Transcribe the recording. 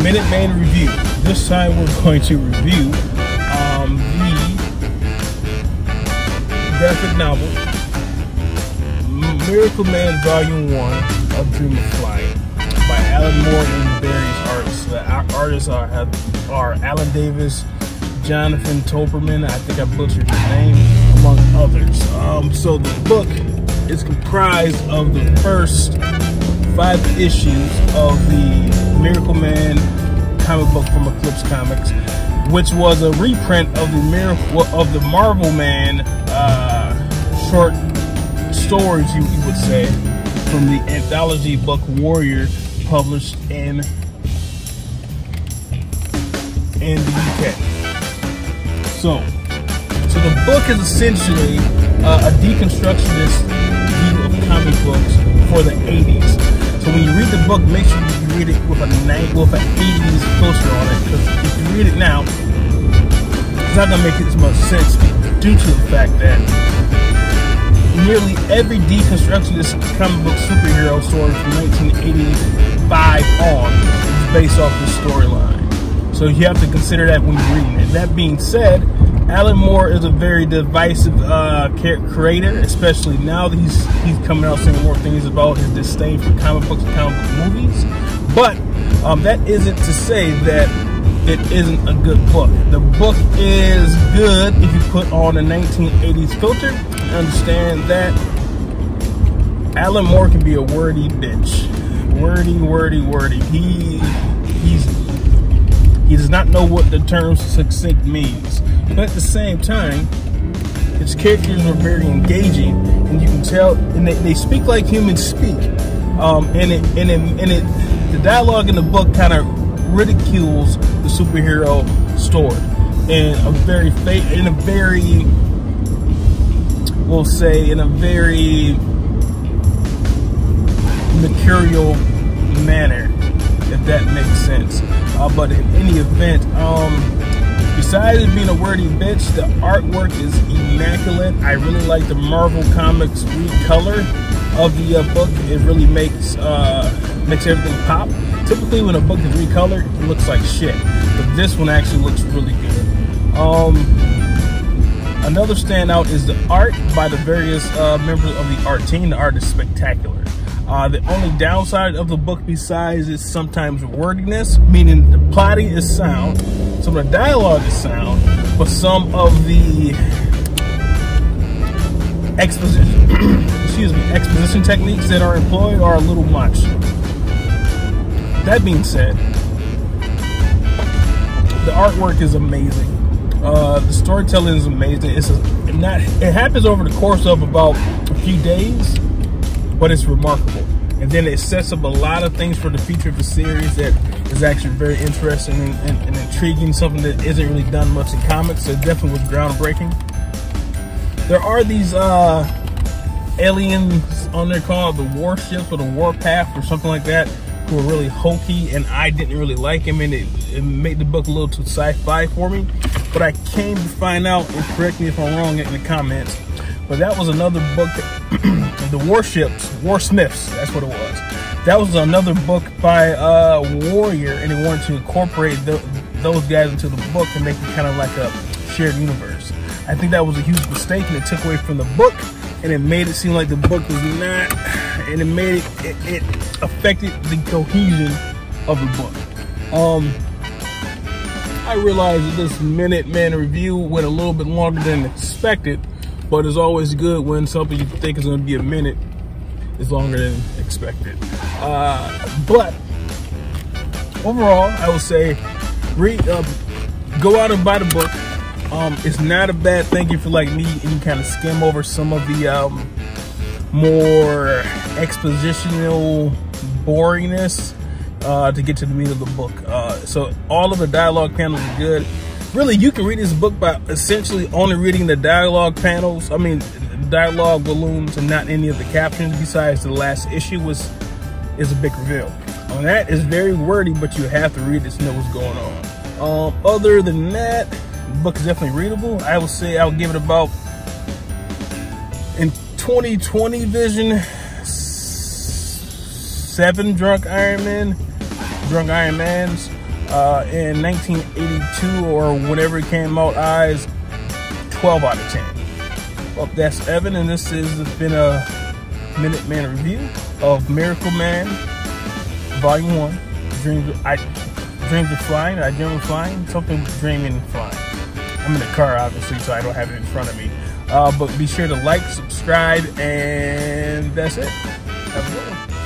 Minuteman Review. This time we're going to review the graphic novel Miracle Man Volume 1 of Dream of Flying by Alan Moore and various artists. The artists are Alan Davis, Jonathan Toberman, I think I butchered his name, among others. So the book is comprised of the first 5 issues of the Miracle Man comic book from Eclipse Comics, which was a reprint of the Marvel Man short stories, you would say, from the anthology book Warrior, published in the UK. So the book is essentially a deconstructionist view of comic books for the 80s. So when you read the book, make sure you read it with an 80s filter on it, because if you read it now, it's not going to make as much sense due to the fact that nearly every deconstructionist comic book superhero story from 1985 on is based off this storyline. So you have to consider that when you're reading it. That being said, Alan Moore is a very divisive creator, especially now that he's coming out saying more things about his disdain for comic books and comic book movies. But that isn't to say that it isn't a good book. The book is good if you put on a 1980s filter and understand that Alan Moore can be a wordy bitch. Wordy. He does not know what the term succinct means. But at the same time, his characters are very engaging, and you can tell, and they speak like humans speak. The dialogue in the book kind of ridicules the superhero story in a very mercurial manner, if that makes sense. But in any event, besides it being a wordy bitch, the artwork is immaculate. I really like the Marvel Comics recolor of the book. It really makes everything pop. Typically when a book is recolored, it looks like shit, but this one actually looks really good. Another standout is the art by the various members of the art team. The art is spectacular. The only downside of the book, besides is sometimes wordiness, meaning the plotting is sound, some of the dialogue is sound, but some of the exposition techniques that are employed are a little much. That being said, the artwork is amazing. The storytelling is amazing. It happens over the course of about a few days, but it's remarkable. And then it sets up a lot of things for the future of the series that is actually very interesting and intriguing, something that isn't really done much in comics. So it definitely was groundbreaking. There are these aliens on there called the warships or the warpath or something like that, who are really hokey, and I didn't really like them, and it made the book a little too sci-fi for me. But I came to find out, and correct me if I'm wrong in the comments, but that was another book, the Warsmiths, that's what it was. That was another book by Warrior, and they wanted to incorporate those guys into the book and make it kind of like a shared universe. I think that was a huge mistake, and it took away from the book, and it made it seem like the book was not, and it affected the cohesion of the book. I realized that this Minuteman review went a little bit longer than expected, but it's always good when something you think is going to be a minute is longer than expected. But overall, I would say go out and buy the book. It's not a bad thing if you're like me and you kind of skim over some of the more expositional boringness to get to the meat of the book. So all of the dialogue panels are good. Really, you can read this book by essentially only reading the dialogue panels. I mean, dialogue balloons and not any of the captions. Besides, the last issue is a big reveal. That is very wordy, but you have to read it to know what's going on. Other than that, the book is definitely readable. I would say I would give it about, in 2020 vision, 7 drunk Iron Mans. in 1982 or whenever it came out, eyes 12 out of 10. Well, that's Evan, and this has been a Minuteman review of Miracle Man Volume 1. Dreams of Flying. I dream of flying. Something with dreaming and flying. I'm in the car, obviously, so I don't have it in front of me. But be sure to like, subscribe, and that's it. Have a good one.